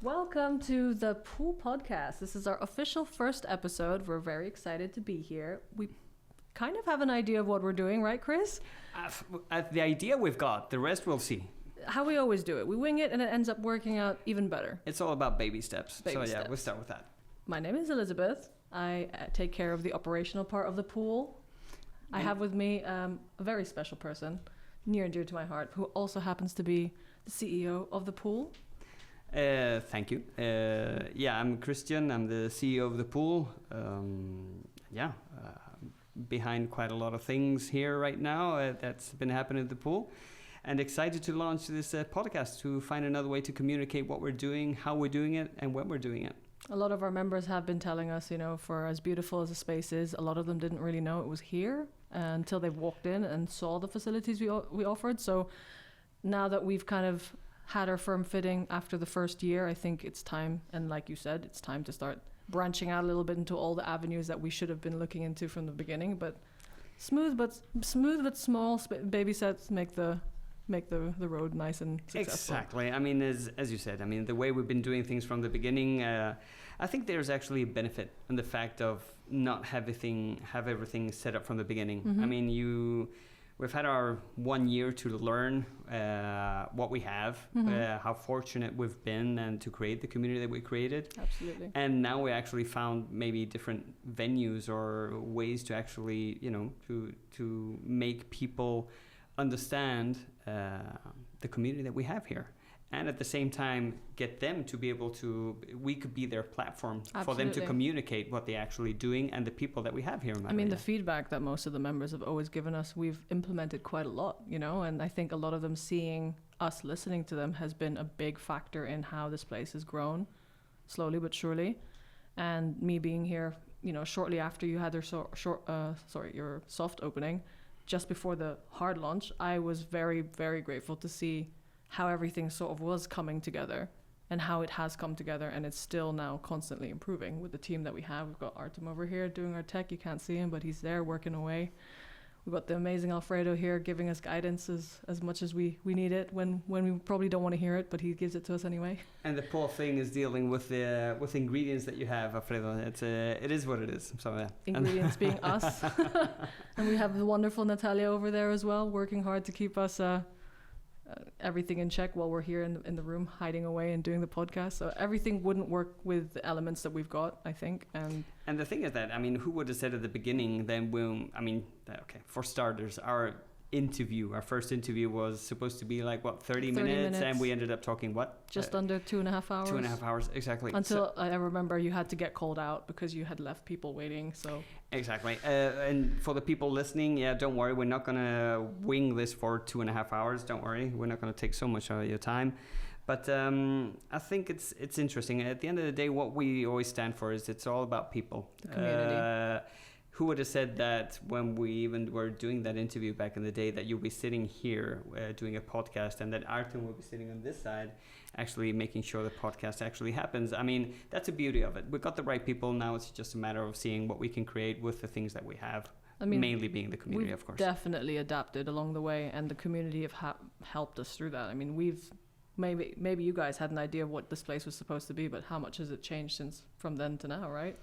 Welcome to the Pool Podcast. This is our official first episode. We're very excited to be here. We kind of have an idea of what we're doing, right, Chris? The idea we've got, the rest we'll see. How we always do it. We wing it and it ends up working out even better. It's all about baby steps. Baby steps. We'll start with that. My name is Elizabeth. I take care of the operational part of the pool. I have with me a very special person, near and dear to my heart, who also happens to be the CEO of the pool. Thank you. I'm Christian. I'm the CEO of the pool. Behind quite a lot of things here right now that's been happening at the pool. And excited to launch this podcast to find another way to communicate what we're doing, how we're doing it, and when we're doing it. A lot of our members have been telling us, for as beautiful as the space is, a lot of them didn't really know it was here until they walked in and saw the facilities we offered. So now that we've kind of had our firm fitting after the first year, I think it's time, and like you said, it's time to start branching out a little bit into all the avenues that we should have been looking into from the beginning. But smooth but small baby steps make the road nice and successful. Exactly. I mean, as you said, the way we've been doing things from the beginning, I think there's actually a benefit in the fact of not have everything set up from the beginning. Mm-hmm. We've had our 1 year to learn what we have, mm-hmm. How fortunate we've been, and to create the community that we created. Absolutely. And now we actually found maybe different venues or ways to actually, to make people understand the community that we have here. And at the same time, get them to be able to, we could be their platform. Absolutely. For them to communicate what they're actually doing and the people that we have here in Marbella. The feedback that most of the members have always given us, we've implemented quite a lot, and I think a lot of them seeing us listening to them has been a big factor in how this place has grown, slowly but surely. And me being here, shortly after you had your soft opening, just before the hard launch, I was very, very grateful to see how everything sort of was coming together and how it has come together, and it's still now constantly improving with the team that we have. We've got Artem over here doing our tech. You can't see him, but he's there working away. We've got the amazing Alfredo here giving us guidance as much as we need it when we probably don't want to hear it, but he gives it to us anyway. And the poor thing is dealing with the ingredients that you have, Alfredo. It is what it is. So, yeah. Ingredients being us. And we have the wonderful Natalia over there as well, working hard to keep us everything in check while we're here in the room hiding away and doing the podcast. So everything wouldn't work with the elements that we've got, I think. And the thing is that, who would have said at the beginning then for starters, our first interview was supposed to be 30 minutes, and we ended up talking just under 2.5 hours. 2.5 hours, exactly. Until I remember you had to get called out because you had left people waiting. So exactly. And for the people listening, don't worry, we're not gonna wing this for 2.5 hours. Don't worry, we're not gonna take so much of your time. But I think it's interesting. At the end of the day, what we always stand for is it's all about people. The community. Who would have said that when we even were doing that interview back in the day, that you'll be sitting here doing a podcast, and that Artem will be sitting on this side actually making sure the podcast actually happens. That's the beauty of it. We've got the right people. Now it's just a matter of seeing what we can create with the things that we have, mainly being the community, of course. We've definitely adapted along the way, and the community have helped us through that. We've maybe you guys had an idea of what this place was supposed to be, but how much has it changed from then to now, right?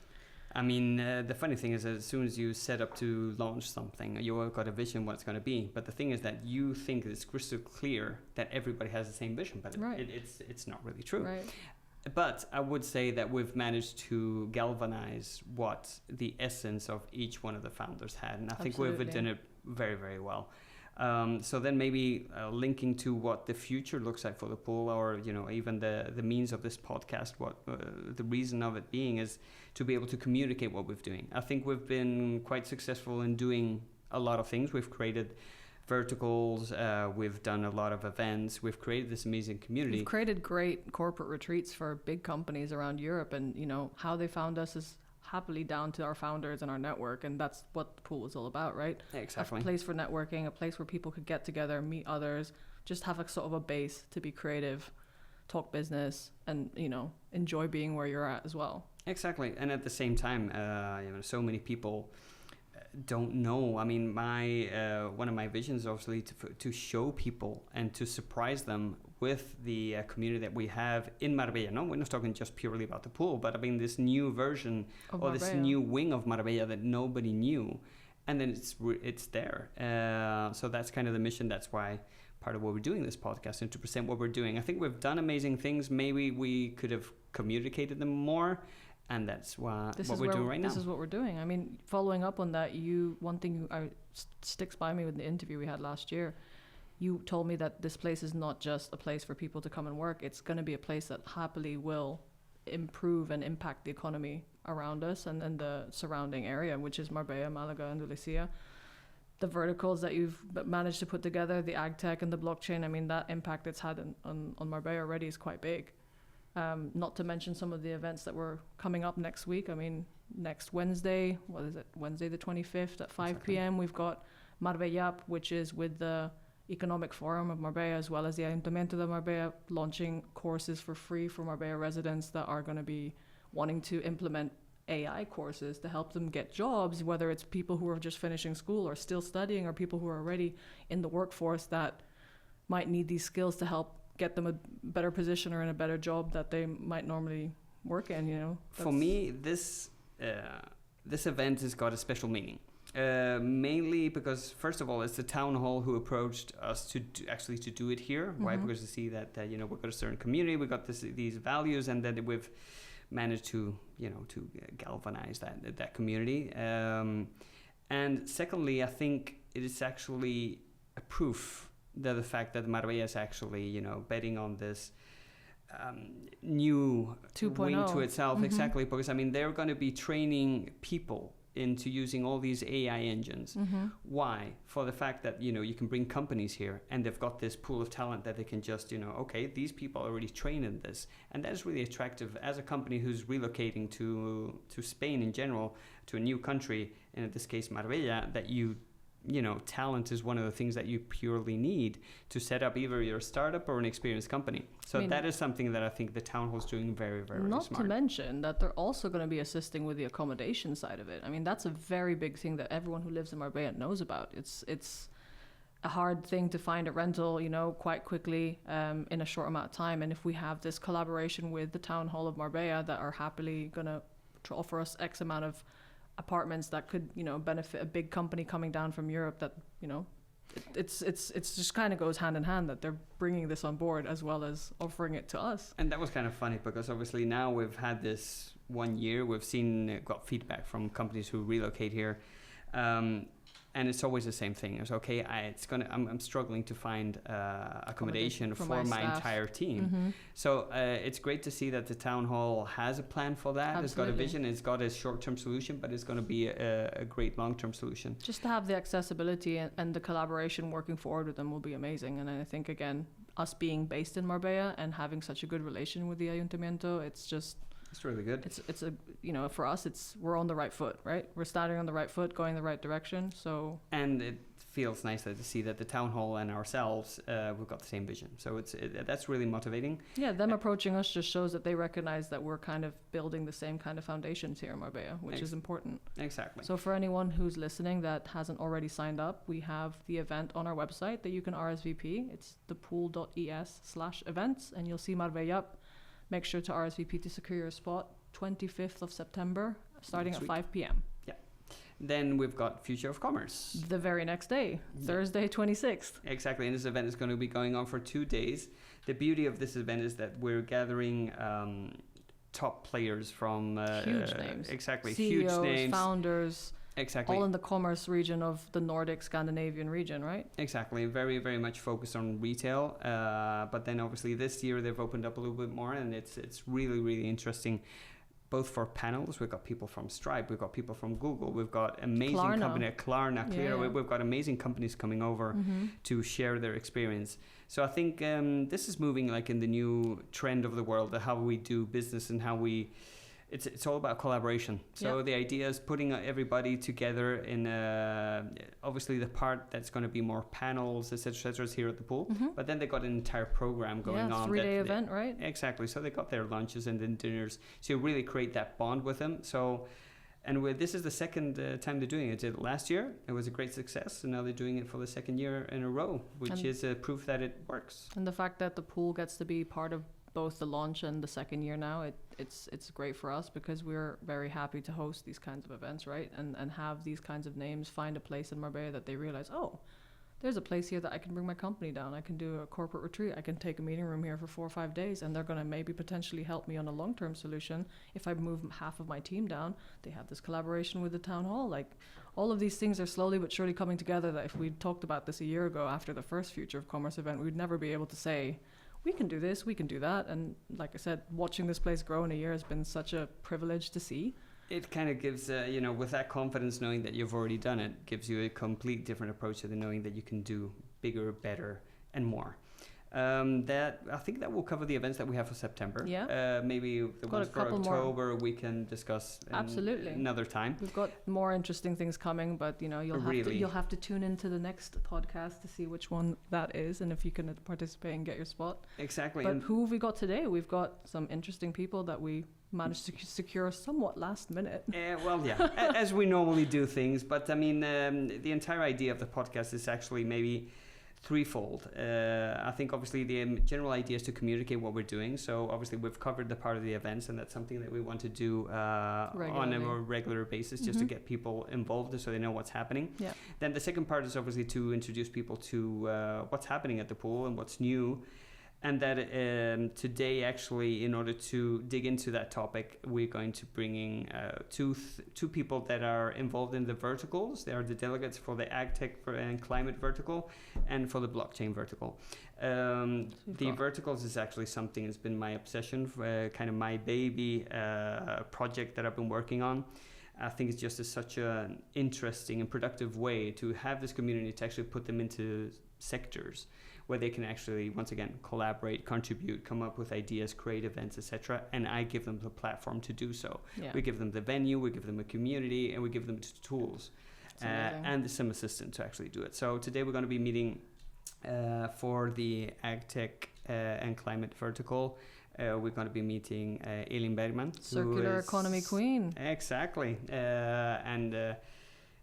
The funny thing is that as soon as you set up to launch something, you've got a vision what it's going to be. But the thing is that you think it's crystal clear that everybody has the same vision, but right. It's not really true. Right. But I would say that we've managed to galvanize what the essence of each one of the founders had. And I think we've done it very, very well. So then maybe linking to what the future looks like for the pool, or even the means of this podcast, what the reason of it being is to be able to communicate what we're doing. I think we've been quite successful in doing a lot of things. We've created verticals, we've done a lot of events, we've created this amazing community. We've created great corporate retreats for big companies around Europe, and how they found us is happily down to our founders and our network, and that's what the pool is all about, right? Exactly. A place for networking, a place where people could get together, meet others, just have a sort of a base to be creative, talk business, and enjoy being where you're at as well. Exactly. And at the same time, so many people don't know. I mean, my one of my visions is obviously to show people and to surprise them with the community that we have in Marbella. No, we're not talking just purely about the pool, but I mean this new version or this new wing of Marbella that nobody knew, and then it's there. So that's kind of the mission. That's why part of what we're doing this podcast, and to present what we're doing. I think we've done amazing things. Maybe we could have communicated them more. And that's what we're doing right now. This is what we're doing. I mean, following up on that, one thing sticks by me with the interview we had last year. You told me that this place is not just a place for people to come and work. It's going to be a place that happily will improve and impact the economy around us and the surrounding area, which is Marbella, Malaga, and Andalusia. The verticals that you've managed to put together, the ag tech and the blockchain, I mean, that impact it's had on Marbella already is quite big. Not to mention some of the events that were coming up next week. I mean, next Wednesday, Wednesday the 25th at 5 p.m. We've got Marbella, which is with the Economic Forum of Marbella, as well as the Ayuntamiento de Marbella, launching courses for free for Marbella residents that are going to be wanting to implement AI courses to help them get jobs, whether it's people who are just finishing school or still studying, or people who are already in the workforce that might need these skills to help get them a better position or in a better job that they might normally work in, you know. For me, this event has got a special meaning. Mainly because, first of all, it's the town hall who approached us to do it here. Mm-hmm. Why? Because they see that we've got a certain community, we've got these values, and that we've managed to galvanize that community. And secondly, I think it is actually a proof that the fact that Marbella is actually betting on this new 2.0 wing to itself. Mm-hmm. Exactly, because I mean they're going to be training people into using all these AI engines. Mm-hmm. Why? For the fact that you can bring companies here and they've got this pool of talent that they can just okay, these people are already trained in this, and that is really attractive as a company who's relocating to Spain in general, to a new country, and in this case Marbella, that talent is one of the things that you purely need to set up either your startup or an experienced company. So that is something that I think the town hall is doing very, very smart. Not to mention that they're also going to be assisting with the accommodation side of it. I mean, that's a very big thing that everyone who lives in Marbella knows about. It's a hard thing to find a rental, quite quickly in a short amount of time. And if we have this collaboration with the town hall of Marbella that are happily going to offer us X amount of apartments that could benefit a big company coming down from Europe, that it's just kind of goes hand in hand that they're bringing this on board as well as offering it to us. And that was kind of funny because obviously now we've had this 1 year, we've got feedback from companies who relocate here, and it's always the same thing. It's okay. I'm struggling to find accommodation for my entire team. Mm-hmm. So it's great to see that the town hall has a plan for that. Absolutely. It's got a vision. It's got a short-term solution, but it's going to be a great long-term solution. Just to have the accessibility and the collaboration working forward with them will be amazing. And I think again, us being based in Marbella and having such a good relation with the Ayuntamiento, it's really good. It's a for us we're on the right foot, right? We're starting on the right foot, going the right direction. So and it feels nice to see that the town hall and ourselves we've got the same vision. So that's really motivating. Yeah, them approaching us just shows that they recognize that we're kind of building the same kind of foundations here in Marbella, which is important. Exactly. So for anyone who's listening that hasn't already signed up, we have the event on our website that you can RSVP. It's thepool.es/events, and you'll see Marbella. Make sure to RSVP to secure your spot. 25th of September, starting at 5 p.m. Yeah. Then we've got Future of Commerce. The very next day, Thursday, 26th. Exactly. And this event is going to be going on for 2 days. The beauty of this event is that we're gathering top players from... huge names. Exactly. CEOs, huge names. Founders. Exactly. All in the commerce region of the Nordic Scandinavian region, right? Exactly. Very, very much focused on retail. But then obviously this year they've opened up a little bit more, and it's really, really interesting. Both for panels, we've got people from Stripe, we've got people from Google, we've got amazing company, Klarna, Qliro. We've got amazing companies coming over to share their experience. So I think this is moving like in the new trend of the world, how we do business and how we... It's all about collaboration. So the idea is putting everybody together in obviously the part that's going to be more panels, etc., is here at the pool. Mm-hmm. But then they got an entire program going on. 3-day event, right? Exactly. So they got their lunches and then dinners. So you really create that bond with them. So And this is the second time they're doing it. Last year, it was a great success, and now they're doing it for the second year in a row, which is proof that it works. And the fact that the pool gets to be part of both the launch and the second year now, it's great for us because we're very happy to host these kinds of events, right? And have these kinds of names find a place in Marbella that they realize, oh, there's a place here that I can bring my company down. I can do a corporate retreat. I can take a meeting room here for 4 or 5 days, and they're going to maybe potentially help me on a long-term solution. If I move half of my team down, they have this collaboration with the town hall. Like, all of these things are slowly but surely coming together that if we'd talked about this a year ago after the first Future of Commerce event, we'd never be able to say, we can do this, we can do that. And like I said, watching this place grow in a year has been such a privilege to see. It kind of gives, with that confidence, knowing that you've already done it, gives you a complete different approach to the knowing that you can do bigger, better, and more. I think that will cover the events that we have for September. Yeah. Maybe the ones for October more. We can discuss absolutely another time. We've got more interesting things coming, but you'll have to tune into the next podcast to see which one that is and if you can participate and get your spot. Exactly. But who have we got today? We've got some interesting people that we managed to secure somewhat last minute. As we normally do things. But I mean, the entire idea of the podcast is actually maybe threefold. I think obviously the general idea is to communicate what we're doing. So obviously we've covered the part of the events, and that's something that we want to do on a more regular basis, just to get people involved so they know what's happening. Yeah. Then the second part is obviously to introduce people to what's happening at the pool and what's new. And that today, actually, in order to dig into that topic, we're going to bring in two people that are involved in the verticals. They are the delegates for the AgTech and climate vertical and for the blockchain vertical. The verticals is actually something that's been my obsession, kind of my baby project that I've been working on. I think it's just such an interesting and productive way to have this community to actually put them into sectors where they can actually, once again, collaborate, contribute, come up with ideas, create events, etc. And I give them the platform to do so. Yeah. We give them the venue, we give them a community, and we give them tools and some assistance to actually do it. So today we're going to be meeting for the AgTech and climate vertical. We're going to be meeting Elin Bergman. Circular economy queen. Exactly.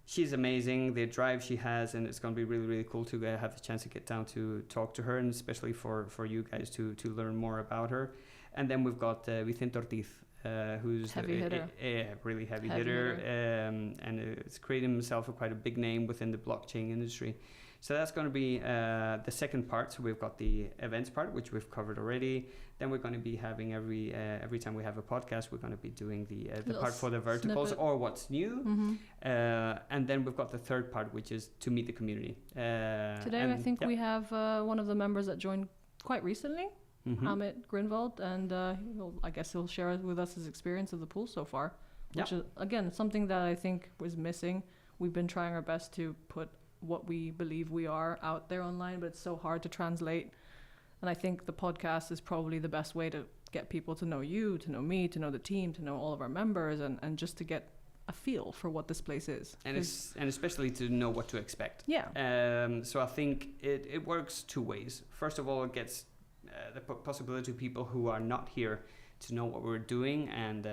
She's amazing, the drive she has, and it's going to be really, really cool to have the chance to get down to talk to her, and especially for you guys to learn more about her. And then we've got Vicente Ortiz, who's really heavy hitter. And it's created himself quite a big name within the blockchain industry. So that's going to be the second part. So we've got the events part, which we've covered already. Then we're going to be having every time we have a podcast, we're going to be doing the part for the verticals snippet. Or what's new. Mm-hmm. And then we've got the third part, which is to meet the community. Today, I think we have one of the members that joined quite recently, Amit Grinvald, and I guess he'll share with us his experience of the pool so far, which is, again, something that I think was missing. We've been trying our best to put what we believe we are out there online, but it's so hard to translate. And I think the podcast is probably the best way to get people to know you, to know me, to know the team, to know all of our members, and just to get a feel for what this place is. And especially to know what to expect. Yeah. So I think it works two ways. First of all, it gets the possibility of people who are not here to know what we're doing, and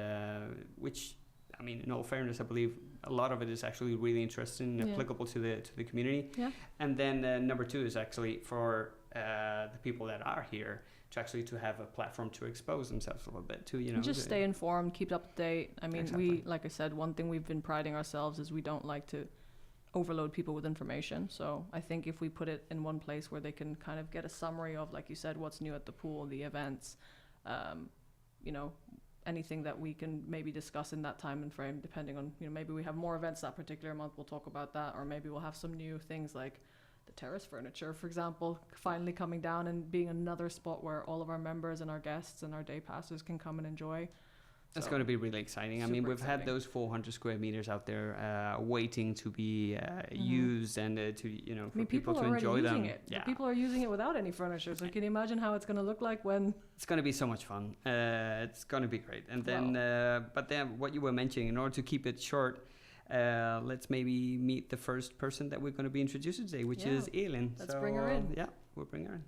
which, I mean, in all fairness, I believe a lot of it is actually really interesting and applicable to the community. Yeah. And then number two is actually for the people that are here to have a platform to expose themselves a little bit to, just stay informed, keep up to date. I mean, we, like I said, one thing we've been priding ourselves is we don't like to overload people with information. So I think if we put it in one place where they can kind of get a summary of, like you said, what's new at the pool, the events, anything that we can maybe discuss in that time and frame, depending on, maybe we have more events that particular month, we'll talk about that, or maybe we'll have some new things like the terrace furniture, for example, finally coming down and being another spot where all of our members and our guests and our day passers can come and enjoy. That's going to be really exciting. I mean, we've had those 400 square meters out there waiting to be used and for people to enjoy them. Yeah. People are using it without any furniture. So can you imagine how it's going to look like when... It's going to be so much fun. It's going to be great. And then, but then what you were mentioning, in order to keep it short, let's maybe meet the first person that we're going to be introducing today, which is Elin. Let's bring her in. Yeah, we'll bring her in.